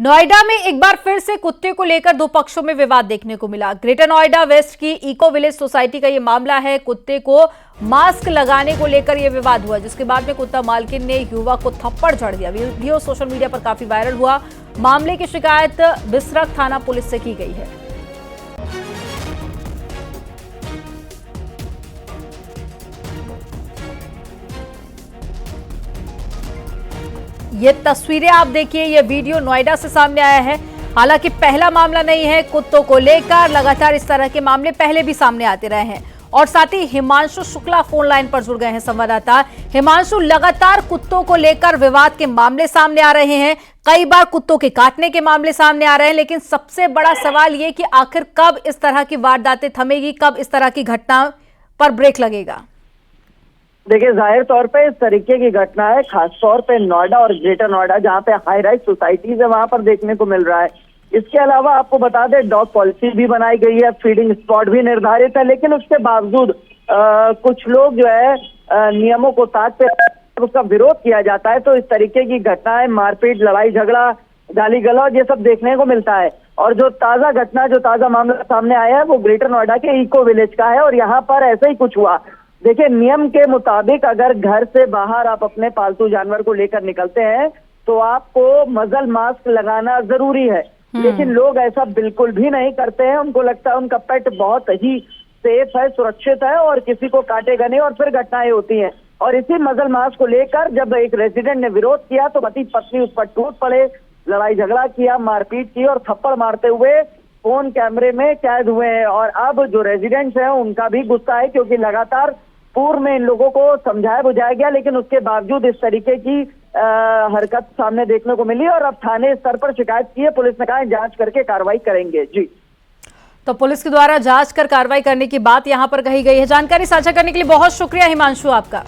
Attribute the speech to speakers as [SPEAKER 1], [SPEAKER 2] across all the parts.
[SPEAKER 1] नोएडा में एक बार फिर से कुत्ते को लेकर दो पक्षों में विवाद देखने को मिला। ग्रेटर नोएडा वेस्ट की इको विलेज सोसाइटी का यह मामला है। कुत्ते को मास्क लगाने को लेकर यह विवाद हुआ, जिसके बाद में कुत्ता मालकिन ने युवक को थप्पड़ जड़ दिया। वीडियो सोशल मीडिया पर काफी वायरल हुआ। मामले की शिकायत बिसरख थाना पुलिस से की गई है। ये तस्वीरें आप देखिए, ये वीडियो नोएडा से सामने आया है। हालांकि पहला मामला नहीं है, कुत्तों को लेकर लगातार इस तरह के मामले पहले भी सामने आते रहे हैं। और साथ ही हिमांशु शुक्ला फोन लाइन पर जुड़ गए हैं संवाददाता। हिमांशु, लगातार कुत्तों को लेकर विवाद के मामले सामने आ रहे हैं, कई बार कुत्तों के काटने के मामले सामने आ रहे हैं, लेकिन सबसे बड़ा सवाल ये कि आखिर कब इस तरह की वारदातें थमेगी, कब इस तरह की घटना पर ब्रेक लगेगा?
[SPEAKER 2] देखिए, जाहिर तौर पे इस तरीके की घटना है खासतौर पे नोएडा और ग्रेटर नोएडा, जहाँ पे हाई राइज सोसाइटीज है, वहां पर देखने को मिल रहा है। इसके अलावा आपको बता दें, डॉग पॉलिसी भी बनाई गई है, फीडिंग स्पॉट भी निर्धारित है, लेकिन उसके बावजूद कुछ लोग जो है नियमों को ताकते उसका विरोध किया जाता है। तो इस तरीके की घटनाएं, मारपीट, लड़ाई झगड़ा, गाली गलौज, ये सब देखने को मिलता है। और जो ताजा मामला सामने आया है वो ग्रेटर नोएडा के इको विलेज का है और यहाँ पर ऐसे ही कुछ हुआ। देखिए, नियम के मुताबिक अगर घर से बाहर आप अपने पालतू जानवर को लेकर निकलते हैं तो आपको मजल मास्क लगाना जरूरी है, लेकिन लोग ऐसा बिल्कुल भी नहीं करते हैं। उनको लगता है उनका पेट बहुत ही सेफ है, सुरक्षित है और किसी को काटेगा नहीं, और फिर घटनाएं होती हैं। और इसी मजल मास्क को लेकर जब एक रेजिडेंट ने विरोध किया तो पति पत्नी उस पर टूट पड़े, लड़ाई झगड़ा किया, मारपीट की और थप्पड़ मारते हुए फोन कैमरे में कैद हुए हैं। और अब जो रेजिडेंट्स हैं उनका भी गुस्सा है, क्योंकि लगातार पूर्व में इन लोगों को समझाया बुझाया गया, लेकिन उसके बावजूद इस तरीके की हरकत सामने देखने को मिली और अब थाने स्तर पर शिकायत की है। पुलिस ने कहा है जांच करके कार्रवाई करेंगे। जी,
[SPEAKER 1] तो पुलिस के द्वारा जांच कर कार्रवाई करने की बात यहां पर कही गई है। जानकारी साझा करने के लिए बहुत शुक्रिया हिमांशु आपका।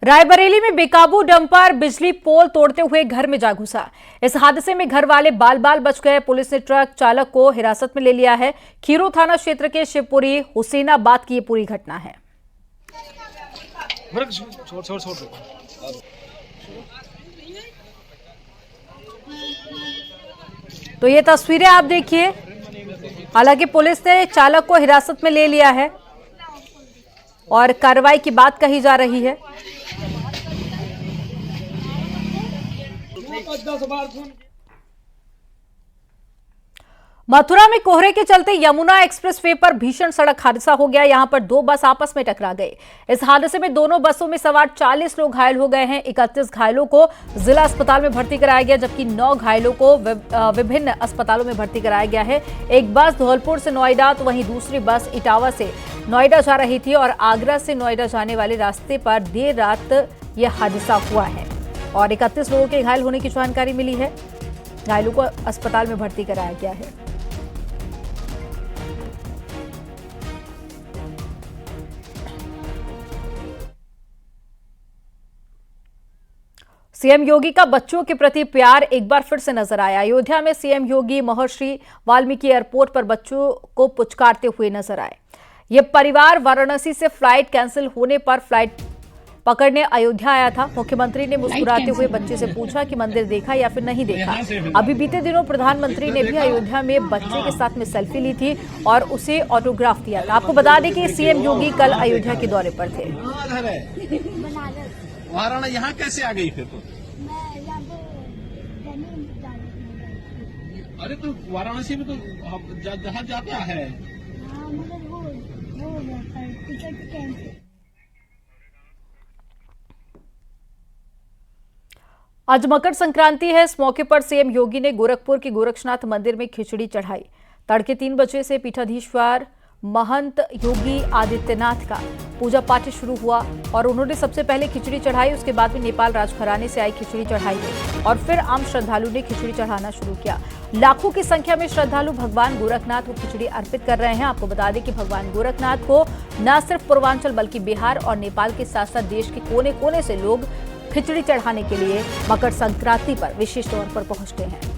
[SPEAKER 1] रायबरेली में बेकाबू डंपर बिजली पोल तोड़ते हुए घर में जा घुसा। इस हादसे में घर वाले बाल बाल बच गए। पुलिस ने ट्रक चालक को हिरासत में ले लिया है। खीरो थाना क्षेत्र के शिवपुरी हुसैनाबाद की ये पूरी घटना है। तो ये तस्वीरें आप देखिए। हालांकि पुलिस ने चालक को हिरासत में ले लिया है और कार्रवाई की बात कही जा रही है। मथुरा में कोहरे के चलते यमुना एक्सप्रेसवे पर भीषण सड़क हादसा हो गया। यहां पर दो बस आपस में टकरा गए। इस हादसे में दोनों बसों में सवार 40 लोग घायल हो गए हैं। 31 घायलों को जिला अस्पताल में भर्ती कराया गया, जबकि 9 घायलों को विभिन्न अस्पतालों में भर्ती कराया गया है। एक बस धौलपुर से नोएडा तो वहीं दूसरी बस इटावा से नोएडा जा रही थी और आगरा से नोएडा जाने वाले रास्ते पर देर रात यह हादसा हुआ है और 31 लोगों के घायल होने की जानकारी मिली है। घायलों को अस्पताल में भर्ती कराया गया है। सीएम योगी का बच्चों के प्रति प्यार एक बार फिर से नजर आया। अयोध्या में सीएम योगी महर्षि वाल्मीकि एयरपोर्ट पर बच्चों को पुचकारते हुए नजर आए। यह परिवार वाराणसी से फ्लाइट कैंसिल होने पर फ्लाइट पकड़ने अयोध्या आया था। मुख्यमंत्री ने मुस्कुराते हुए बच्चे से पूछा कि मंदिर देखा या फिर नहीं देखा। अभी बीते दिनों प्रधानमंत्री ने भी अयोध्या में बच्चे के साथ में सेल्फी ली थी और उसे ऑटोग्राफ दिया था। आपको बता दें कि सीएम योगी कल अयोध्या के दौरे पर थे।
[SPEAKER 3] वाराणसी यहाँ कैसे आ गई फिर? अरे तो वाराणसी में तो जहाँ जाता है।
[SPEAKER 1] आज मकर संक्रांति है। इस मौके पर सीएम योगी ने गोरखपुर के गोरक्षनाथ मंदिर में खिचड़ी चढ़ाई। तड़के 3 बजे से पीठाधीश्वर महंत योगी आदित्यनाथ का पूजा पाठ शुरू हुआ और उन्होंने सबसे पहले खिचड़ी चढ़ाई। उसके बाद में नेपाल राजघराने से आई खिचड़ी चढ़ाई गई और फिर आम श्रद्धालु ने खिचड़ी चढ़ाना शुरू किया। लाखों की संख्या में श्रद्धालु भगवान गोरखनाथ को खिचड़ी अर्पित कर रहे हैं। आपको बता दें कि भगवान गोरखनाथ को न सिर्फ पूर्वांचल बल्कि बिहार और नेपाल के साथ साथ देश के कोने कोने से लोग खिचड़ी चढ़ाने के लिए मकर संक्रांति पर विशेष तौर पर पहुंचते हैं।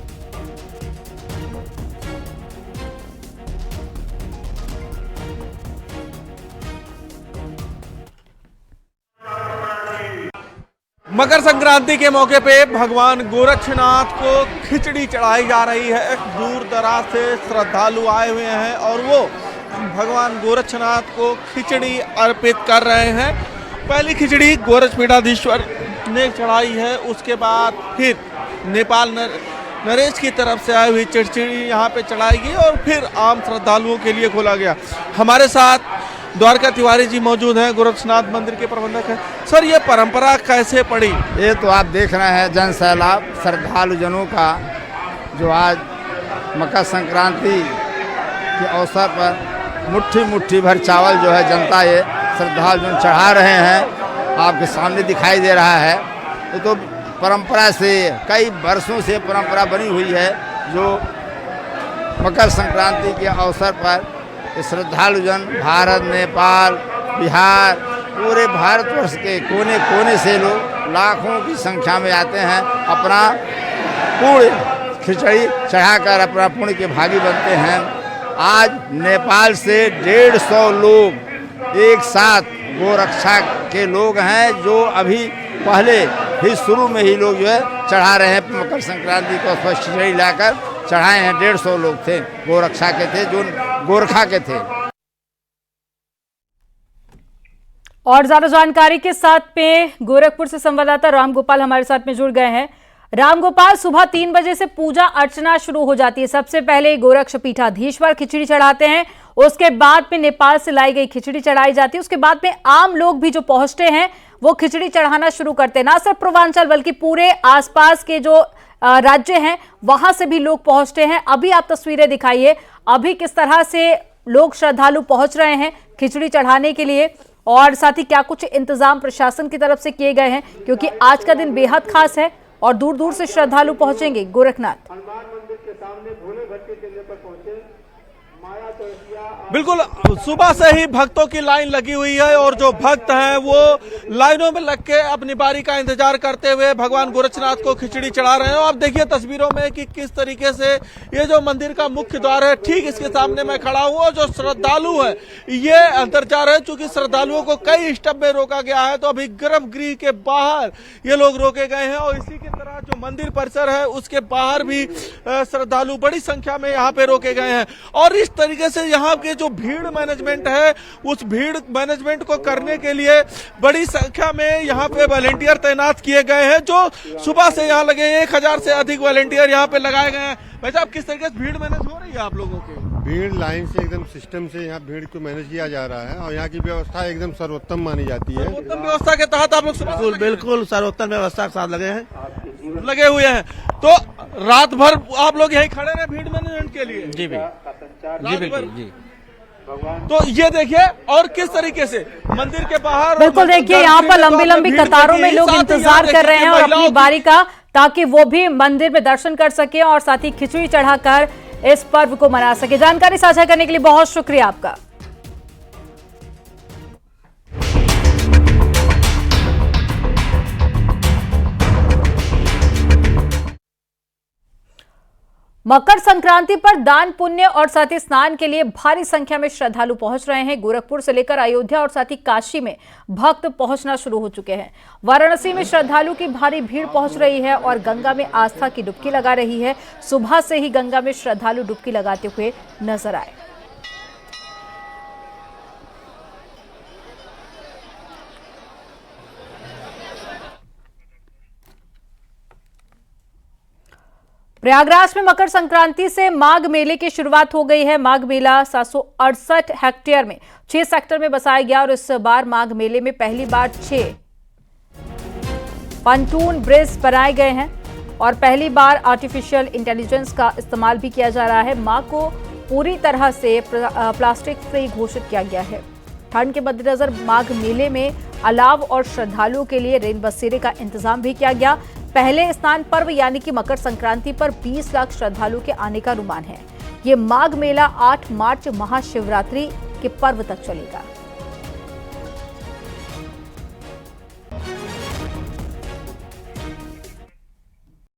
[SPEAKER 4] मकर संक्रांति के मौके पे भगवान गोरक्षनाथ को खिचड़ी चढ़ाई जा रही है। दूर दराज से श्रद्धालु आए हुए हैं और वो भगवान गोरक्षनाथ को खिचड़ी अर्पित कर रहे हैं। पहली खिचड़ी गोरक्षपीठाधीश्वर ने चढ़ाई है, उसके बाद फिर नेपाल नरेश की तरफ से आई हुई खिचड़ी यहाँ पे चढ़ाई गई और फिर आम श्रद्धालुओं के लिए खोला गया। हमारे साथ द्वारका तिवारी जी मौजूद हैं, गोरक्षनाथ मंदिर के प्रबंधक हैं। सर, ये परंपरा कैसे पड़ी?
[SPEAKER 5] ये तो आप देख रहे हैं जन सैलाब श्रद्धालुजनों का, जो आज मकर संक्रांति के अवसर पर मुट्ठी मुट्ठी भर चावल जो है जनता ये श्रद्धालुजन चढ़ा रहे हैं, आपके सामने दिखाई दे रहा है। ये तो परंपरा से कई वर्षों से परंपरा बनी हुई है, जो मकर संक्रांति के अवसर पर श्रद्धालुजन भारत, नेपाल, बिहार, पूरे भारतवर्ष के कोने कोने से लोग लाखों की संख्या में आते हैं, अपना पुण्य खिचड़ी चढ़ाकर अपना पुण्य के भागी बनते हैं। आज नेपाल से 150 लोग एक साथ गोरक्षा के लोग हैं, जो अभी पहले ही शुरू में ही लोग जो है चढ़ा रहे हैं। मकर संक्रांति को खिचड़ी लाकर चढ़ाए हैं। 150 लोग थे, गोरक्षा के थे, जो गोरखा के थे।
[SPEAKER 1] और ज्यादा जानकारी के साथ में गोरखपुर से संवाददाता रामगोपाल हमारे साथ में जुड़ गए हैं। रामगोपाल, सुबह 3 बजे से पूजा अर्चना शुरू हो जाती है। सबसे पहले गोरक्षपीठाधीश्वर खिचड़ी चढ़ाते हैं, उसके बाद में नेपाल से लाई गई खिचड़ी चढ़ाई जाती है, उसके बाद में आम लोग भी जो पहुंचते हैं वो खिचड़ी चढ़ाना शुरू करते हैं। ना सिर्फ पूर्वांचल बल्कि पूरे आसपास के जो राज्य हैं वहां से भी लोग पहुंचते हैं। अभी आप तस्वीरें दिखाइए, अभी किस तरह से लोग श्रद्धालु पहुंच रहे हैं खिचड़ी चढ़ाने के लिए, और साथ ही क्या कुछ इंतजाम प्रशासन की तरफ से किए गए हैं, क्योंकि आज का दिन बेहद खास है और दूर दूर से श्रद्धालु पहुंचेंगे गोरखनाथ।
[SPEAKER 4] बिल्कुल, सुबह से ही भक्तों की लाइन लगी हुई है और जो भक्त हैं वो लाइनों में लग के अपनी बारी का इंतजार करते हुए भगवान गोरक्षनाथ को खिचड़ी चढ़ा रहे हैं। आप देखिए तस्वीरों में कि किस तरीके से ये जो मंदिर का मुख्य द्वार है, ठीक इसके सामने मैं खड़ा हूं और जो श्रद्धालु है ये अंदर जा रहे हैं। चूंकि श्रद्धालुओं को कई स्टॉप में रोका गया है, तो अभी गर्भगृह के बाहर ये लोग रोके गए हैं और इसी की तरह जो मंदिर परिसर है उसके बाहर भी श्रद्धालु बड़ी संख्या में यहाँ पे रोके गए हैं। और इस तरीके से यहाँ के जो भीड़ मैनेजमेंट है, उस भीड़ मैनेजमेंट को करने के लिए बड़ी संख्या में यहाँ पे वॉलेंटियर तैनात किए गए हैं, जो सुबह से यहाँ लगे 1000 से अधिक वॉलेंटियर यहाँ पे लगाए गए हैं। भाई साहब, किस तरीके से भीड़ मैनेज हो रही है आप लोगों की?
[SPEAKER 6] भीड़ लाइन से एकदम सिस्टम से यहाँ भीड़ को मैनेज किया जा रहा है और यहाँ की व्यवस्था एकदम सर्वोत्तम मानी जाती है।
[SPEAKER 4] सर्वोत्तम व्यवस्था के तहत आप लोग
[SPEAKER 7] बिल्कुल सर्वोत्तम व्यवस्था के साथ
[SPEAKER 4] लगे हुए हैं। तो रात भर आप लोग यहीं खड़े रहे भीड़ मैनेजमेंट के लिए?
[SPEAKER 7] जी बिल्कुल जी।
[SPEAKER 4] तो ये देखिए, और किस तरीके से मंदिर के बाहर,
[SPEAKER 1] बिल्कुल देखिए यहाँ पर लंबी लंबी कतारों में लोग इंतजार कर रहे हैं और अपनी बारी का, ताकि वो भी मंदिर में दर्शन कर सके और साथ ही खिचड़ी चढ़ाकर इस पर्व को मना सके। जानकारी साझा करने के लिए बहुत शुक्रिया आपका। मकर संक्रांति पर दान पुण्य और साथ ही स्नान के लिए भारी संख्या में श्रद्धालु पहुंच रहे हैं। गोरखपुर से लेकर अयोध्या और साथ ही काशी में भक्त पहुंचना शुरू हो चुके हैं। वाराणसी में श्रद्धालु की भारी भीड़ पहुंच रही है और गंगा में आस्था की डुबकी लगा रही है। सुबह से ही गंगा में श्रद्धालु डुबकी लगाते हुए नजर आए। प्रयागराज में मकर संक्रांति से माघ मेले की शुरुआत हो गई है। माघ मेला 768 हेक्टेयर में 6 सेक्टर में बसाया गया और इस बार माघ मेले में पहली बार 6 पंटून ब्रिज बनाए गए हैं और पहली बार आर्टिफिशियल इंटेलिजेंस का इस्तेमाल भी किया जा रहा है। माघ को पूरी तरह से प्लास्टिक फ्री घोषित किया गया है। ठंड के मद्देनजर माघ मेले में अलाव और श्रद्धालुओं के लिए रेन बसेरे का इंतजाम भी किया गया। पहले स्नान पर्व यानी कि मकर संक्रांति पर 20 लाख श्रद्धालुओं के आने का अनुमान है। ये माघ मेला 8 मार्च महाशिवरात्रि के पर्व तक चलेगा।